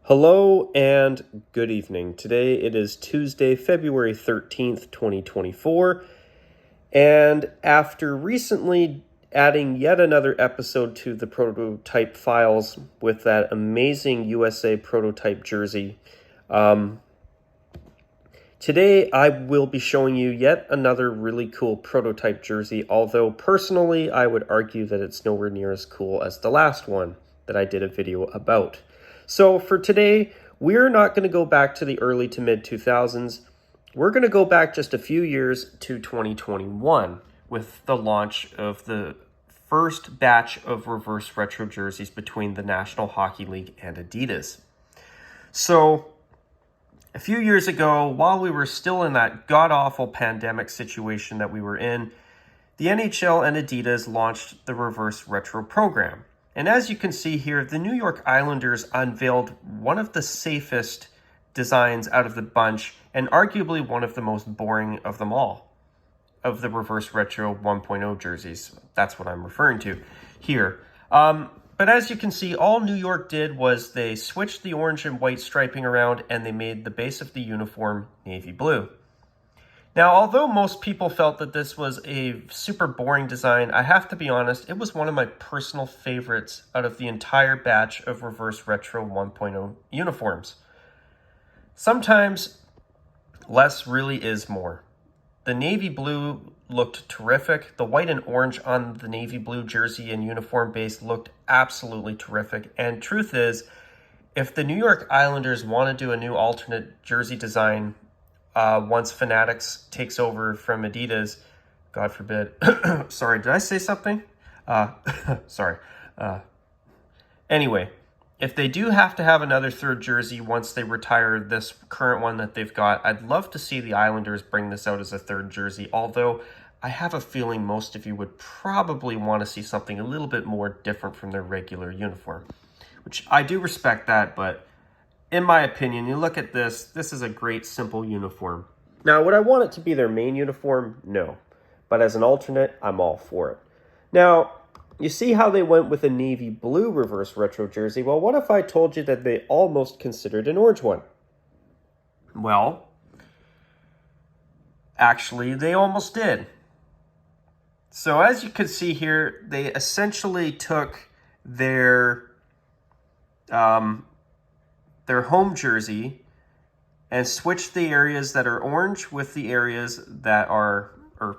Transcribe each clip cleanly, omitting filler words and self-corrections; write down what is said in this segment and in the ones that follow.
Hello and good evening. Today it is Tuesday, February 13th, 2024. And after recently adding yet another episode to the prototype files with that amazing USA prototype jersey, today I will be showing you yet another really cool prototype jersey, although personally I would argue that it's nowhere near as cool as the last one that I did a video about. So for today, we're not going to go back to the early to mid 2000s. We're going to go back just a few years to 2021 with the launch of the first batch of reverse retro jerseys between the National Hockey League and Adidas. So a few years ago, while we were still in that god-awful pandemic situation that we were in, the NHL and Adidas launched the reverse retro program. And as you can see here, the New York Islanders unveiled one of the safest designs out of the bunch and arguably one of the most boring of them all, of the reverse retro 1.0 jerseys. That's what I'm referring to here. But as you can see, all New York did was they switched the orange and white striping around and they made the base of the uniform navy blue. Now, although most people felt that this was a super boring design, I have to be honest, it was one of my personal favorites out of the entire batch of reverse retro 1.0 uniforms. Sometimes less really is more. The navy blue looked terrific. The white and orange on the navy blue jersey and uniform base looked absolutely terrific. And truth is, if the New York Islanders want to do a new alternate jersey design once Fanatics takes over from Adidas, God forbid. Sorry, did I say something? Sorry. Anyway, if they do have to have another third jersey once they retire this current one that they've got, I'd love to see the Islanders bring this out as a third jersey, although I have a feeling most of you would probably want to see something a little bit more different from their regular uniform, which I do respect that, but in my opinion, you look at this is a great, simple uniform. Now, would I want it to be their main uniform? No. But as an alternate, I'm all for it. Now, you see how they went with a navy blue reverse retro jersey? Well, what if I told you that they almost considered an orange one? Well, actually, they almost did. So as you can see here, they essentially took their home jersey and switch the areas that are orange with the areas that are, oh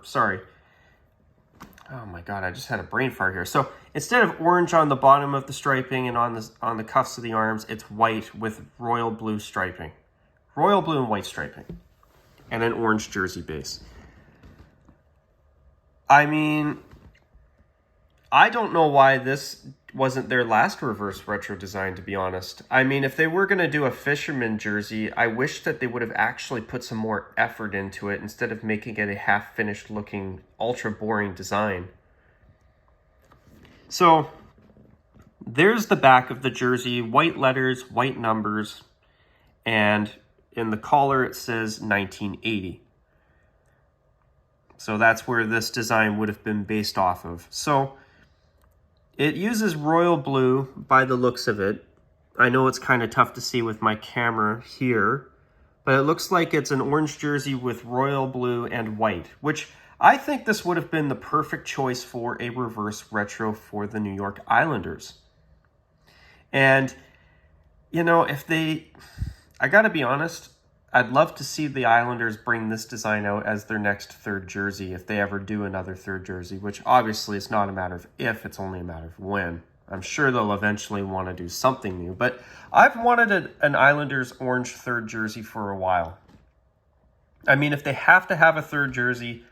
my God, I just had a brain fart here. So instead of orange on the bottom of the striping and on the cuffs of the arms, it's white with royal blue striping. Royal blue and white striping. And an orange jersey base. I mean, I don't know why this wasn't their last reverse retro design, to be honest. I mean, if they were going to do a fisherman jersey, I wish that they would have actually put some more effort into it instead of making it a half-finished looking, ultra boring design. So, there's the back of the jersey, white letters, white numbers, and in the collar it says 1980. So that's where this design would have been based off of. So, it uses royal blue by the looks of it. I know it's kind of tough to see with my camera here, but it looks like it's an orange jersey with royal blue and white, which I think this would have been the perfect choice for a reverse retro for the New York Islanders. And, you know, I gotta be honest, I'd love to see the Islanders bring this design out as their next third jersey if they ever do another third jersey, which obviously it's not a matter of if, it's only a matter of when. I'm sure they'll eventually want to do something new, but I've wanted an Islanders orange third jersey for a while. I mean, if they have to have a third jersey,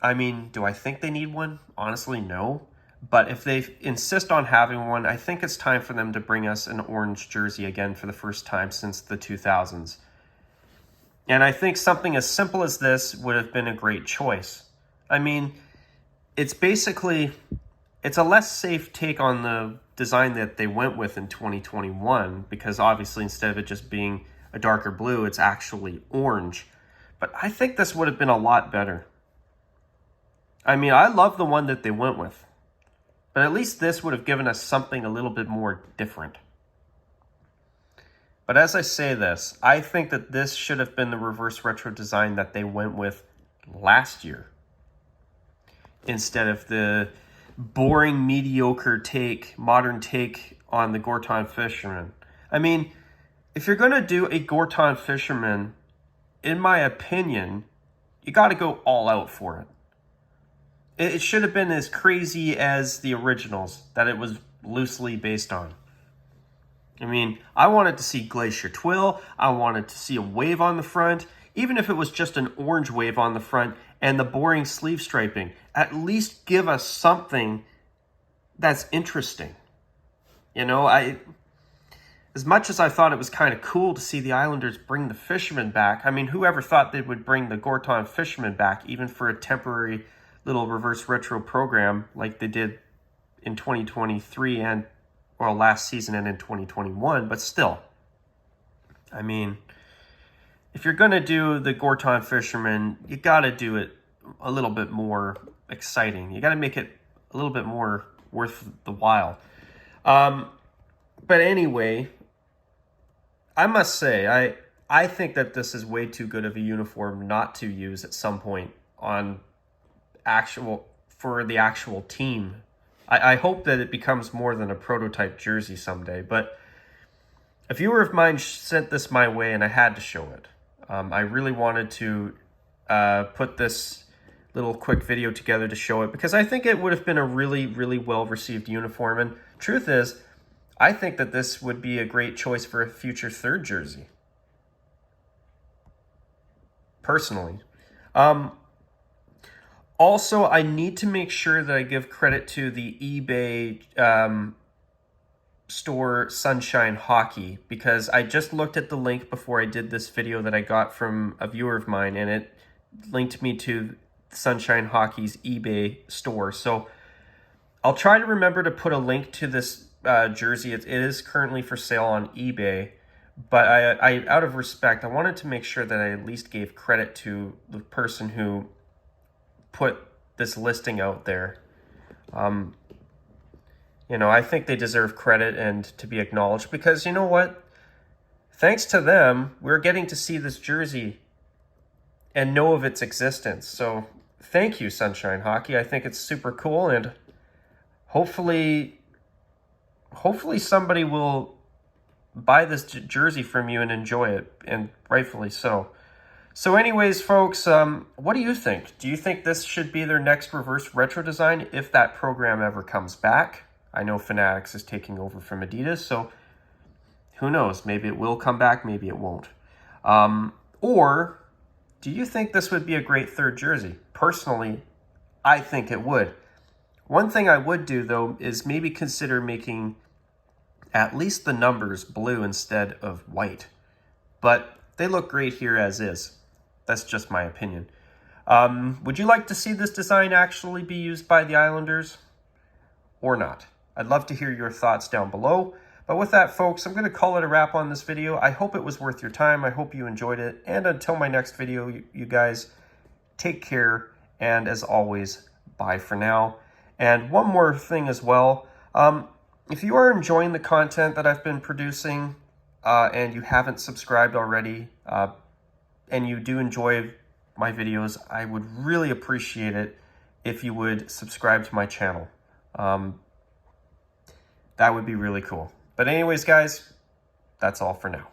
I mean, do I think they need one? Honestly, no. But if they insist on having one, I think it's time for them to bring us an orange jersey again for the first time since the 2000s. And I think something as simple as this would have been a great choice. I mean, it's a less safe take on the design that they went with in 2021, because obviously instead of it just being a darker blue, it's actually orange. But I think this would have been a lot better. I mean, I love the one that they went with. But at least this would have given us something a little bit more different. But as I say this, I think that this should have been the reverse retro design that they went with last year, instead of the boring, mediocre take, modern take on the Gorton Fisherman. I mean, if you're going to do a Gorton Fisherman, in my opinion, you got to go all out for it. It should have been as crazy as the originals that it was loosely based on. I mean, I wanted to see Glacier Twill. I wanted to see a wave on the front. Even if it was just an orange wave on the front and the boring sleeve striping, at least give us something that's interesting. You know, as much as I thought it was kind of cool to see the Islanders bring the Fisherman back, I mean, whoever thought they would bring the Gorton Fisherman back, even for a temporary little reverse retro program like they did in 2023 and, well, last season and in 2021, but still. I mean, if you're going to do the Gorton Fisherman, you got to do it a little bit more exciting. You got to make it a little bit more worth the while. But anyway, I must say, I think that this is way too good of a uniform not to use at some point on for the actual team. I hope that it becomes more than a prototype jersey someday, but a viewer of mine sent this my way and I had to show it. I really wanted to put this little quick video together to show it because I think it would have been a really, really well-received uniform. And truth is, I think that this would be a great choice for a future third jersey. Personally. Also, I need to make sure that I give credit to the eBay store Sunshine Hockey, because I just looked at the link before I did this video that I got from a viewer of mine, and it linked me to Sunshine Hockey's eBay store. So I'll try to remember to put a link to this jersey. It is currently for sale on eBay, but I out of respect, I wanted to make sure that I at least gave credit to the person who put this listing out there. You know, I think they deserve credit and to be acknowledged because, you know what? Thanks to them, we're getting to see this jersey and know of its existence. So thank you, Sunshine Hockey. I think it's super cool, and hopefully somebody will buy this jersey from you and enjoy it, and rightfully so. So anyways, folks, what do you think? Do you think this should be their next reverse retro design if that program ever comes back? I know Fanatics is taking over from Adidas, so who knows? Maybe it will come back, maybe it won't. Or do you think this would be a great third jersey? Personally, I think it would. One thing I would do, though, is maybe consider making at least the numbers blue instead of white. But they look great here as is. That's just my opinion. Would you like to see this design actually be used by the Islanders or not? I'd love to hear your thoughts down below. But with that, folks, I'm going to call it a wrap on this video. I hope it was worth your time. I hope you enjoyed it. And until my next video, you guys take care. And as always, bye for now. And one more thing as well. If you are enjoying the content that I've been producing and you haven't subscribed already, and you do enjoy my videos, I would really appreciate it if you would subscribe to my channel. That would be really cool. But anyways, guys, that's all for now.